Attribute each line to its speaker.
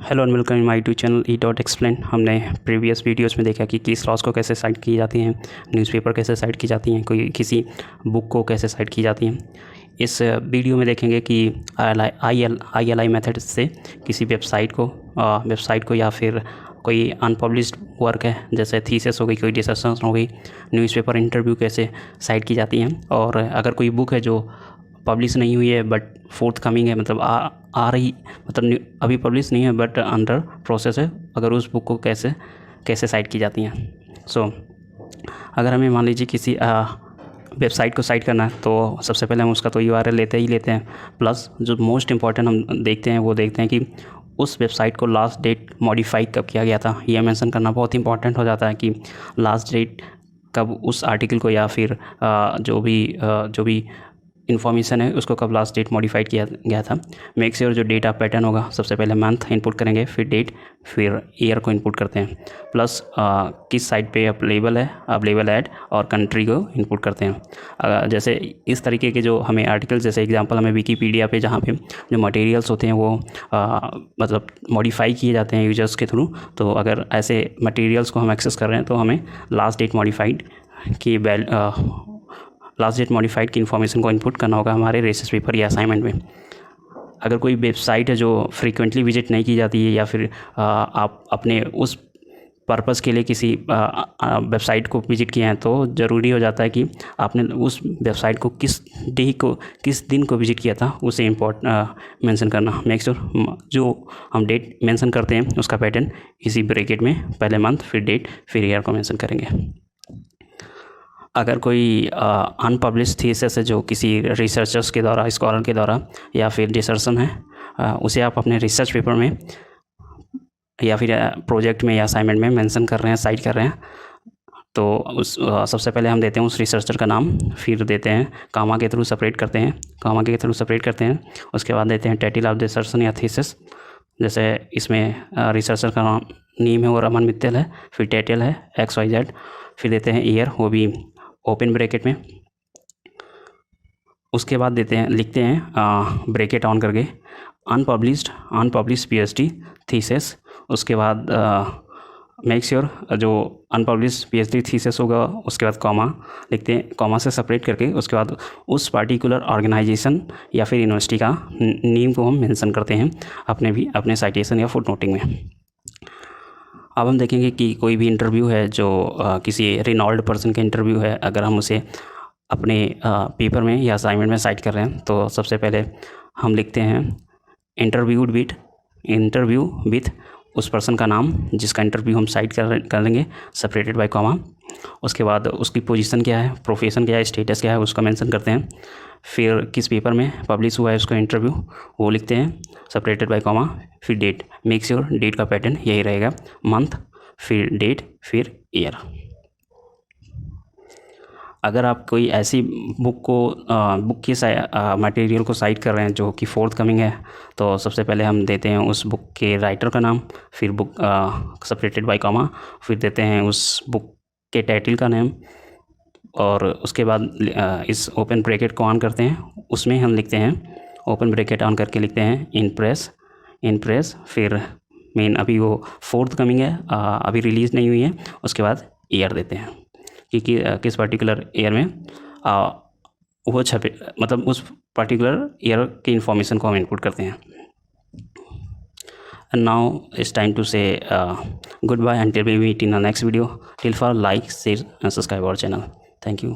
Speaker 1: Hello and welcome my YouTube channel E dot explain. हमने previous videos में देखा कि किस लॉज को कैसे साइट की जाती हैं, न्यूज़पेपर कैसे साइट की जाती हैं, कोई किसी बुक को कैसे साइट की जाती हैं। इस वीडियो में देखेंगे कि ILI मेथड से किसी वेबसाइट को या फिर कोई अनपब्लिश्ड वर्क है जैसे थीसिस हो गई, कोई डिसर्टेशन हो गई, न्यूज़पेपर इंटरव्यू कैसे साइट की जाती हैं। और अगर कोई बुक है जो पब्लिश नहीं हुई है बट फोर्थ कमिंग है, मतलब आ रही, मतलब अभी पब्लिश नहीं है बट अंडर प्रोसेस है, अगर उस बुक को कैसे साइट की जाती हैं। अगर हमें मान लीजिए किसी वेबसाइट को साइट करना है तो सबसे पहले हम उसका तो URL लेते हैं, प्लस जो मोस्ट इम्पॉर्टेंट हम देखते हैं कि उस वेबसाइट को लास्ट डेट मॉडिफाई कब किया गया था। यह मेंशन करना बहुत इंपॉर्टेंट हो जाता है कि लास्ट डेट कब उस आर्टिकल को या फिर जो भी इन्फॉर्मेशन है उसको कब लास्ट डेट मॉडिफाइड किया गया था। मेक श्योर जो डेटा पैटर्न होगा, सबसे पहले मंथ इनपुट करेंगे, फिर डेट, फिर ईयर को इनपुट करते हैं, प्लस किस साइट पे अवेलेबल ऐड और कंट्री को इनपुट करते हैं। जैसे इस तरीके के जो हमें आर्टिकल, जैसे एग्जांपल हमें विकीपीडिया पे जहाँ पे जो मटेरियल्स होते हैं वो मतलब मॉडिफाई किए जाते हैं यूजर्स के थ्रू, तो अगर ऐसे मटेरियल्स को हम एक्सेस कर रहे हैं तो हमें लास्ट डेट मॉडिफाइड की इन्फॉर्मेशन को इनपुट करना होगा हमारे रिसर्च पेपर या असाइनमेंट में। अगर कोई वेबसाइट है जो फ्रीक्वेंटली विजिट नहीं की जाती है या फिर आप अपने उस पर्पज़ के लिए किसी वेबसाइट को विजिट किए हैं, तो ज़रूरी हो जाता है कि आपने उस वेबसाइट को किस दिन को विजिट किया था उसे मेंशन करना। मेक श्योर जो हम डेट मेंशन करते हैं उसका पैटर्न इसी ब्रैकेट में, पहले मंथ, फिर डेट, फिर ईयर को मेंशन करेंगे। अगर कोई अनपब्लिश्ड थीसिस है जो किसी रिसर्चर्स के द्वारा, स्कॉलर के द्वारा या फिर डिसर्टेशन है, उसे आप अपने रिसर्च पेपर में या फिर प्रोजेक्ट में या असाइनमेंट में मेंशन कर रहे हैं, साइट कर रहे हैं, तो उस सबसे पहले हम देते हैं उस रिसर्चर का नाम, फिर देते हैं कामा के थ्रू सेपरेट करते हैं, उसके बाद देते हैं टाइटल ऑफ डिसर्टेशन या थीसिस। जैसे इसमें रिसर्चर का नाम नेम है वो रमन मित्तल है, फिर टाइटल है XYZ, फिर देते हैं ईयर, वो भी ओपन ब्रैकेट में। उसके बाद लिखते हैं ब्रैकेट ऑन करके अनपब्लिश्ड PhD थीसिस। उसके बाद मेक श्योर जो अनपब्लिश्ड PhD थीसिस होगा उसके बाद कॉमा लिखते हैं, कॉमा से सेपरेट करके उसके बाद उस पार्टिकुलर ऑर्गेनाइजेशन या फिर यूनिवर्सिटी का नेम को हम मेंशन करते हैं अपने साइटेशन या फुटनोटिंग में। अब हम देखेंगे कि कोई भी इंटरव्यू है जो किसी रिनॉल्ड पर्सन का इंटरव्यू है, अगर हम उसे अपने पेपर में या असाइनमेंट में साइट कर रहे हैं तो सबसे पहले हम लिखते हैं इंटरव्यू विथ उस पर्सन का नाम जिसका इंटरव्यू हम साइट कर लेंगे, सेपरेटेड बाय कॉमा। उसके बाद उसकी पोजीशन क्या है, प्रोफेशन क्या है, स्टेटस क्या है, उसका मेंशन करते हैं। फिर किस पेपर में पब्लिश हुआ है उसका इंटरव्यू, वो लिखते हैं, सेपरेटेड बाय कॉमा। फिर डेट, मेक श्योर डेट का पैटर्न यही रहेगा, मंथ, फिर डेट, फिर ईयर। अगर आप कोई ऐसी बुक की मटेरियल को साइट कर रहे हैं जो कि फोर्थ कमिंग है, तो सबसे पहले हम देते हैं उस बुक के राइटर का नाम, फिर बुक सेपरेटेड बाय कॉमा, फिर देते हैं उस बुक के टाइटल का नेम, और उसके बाद इस ओपन ब्रैकेट को ऑन करते हैं, उसमें हम लिखते हैं, ओपन ब्रैकेट ऑन करके लिखते हैं इन प्रेस, फिर मेन अभी वो फोर्थ कमिंग है, अभी रिलीज़ नहीं हुई है। उसके बाद ईयर देते हैं कि किस पर्टिकुलर ईयर में वो छपे, मतलब उस पर्टिकुलर ईयर की इन्फॉर्मेशन को हम इनपुट करते हैं। And now it's time to say goodbye until we meet in the next video. Till for like, share and subscribe our channel. Thank you.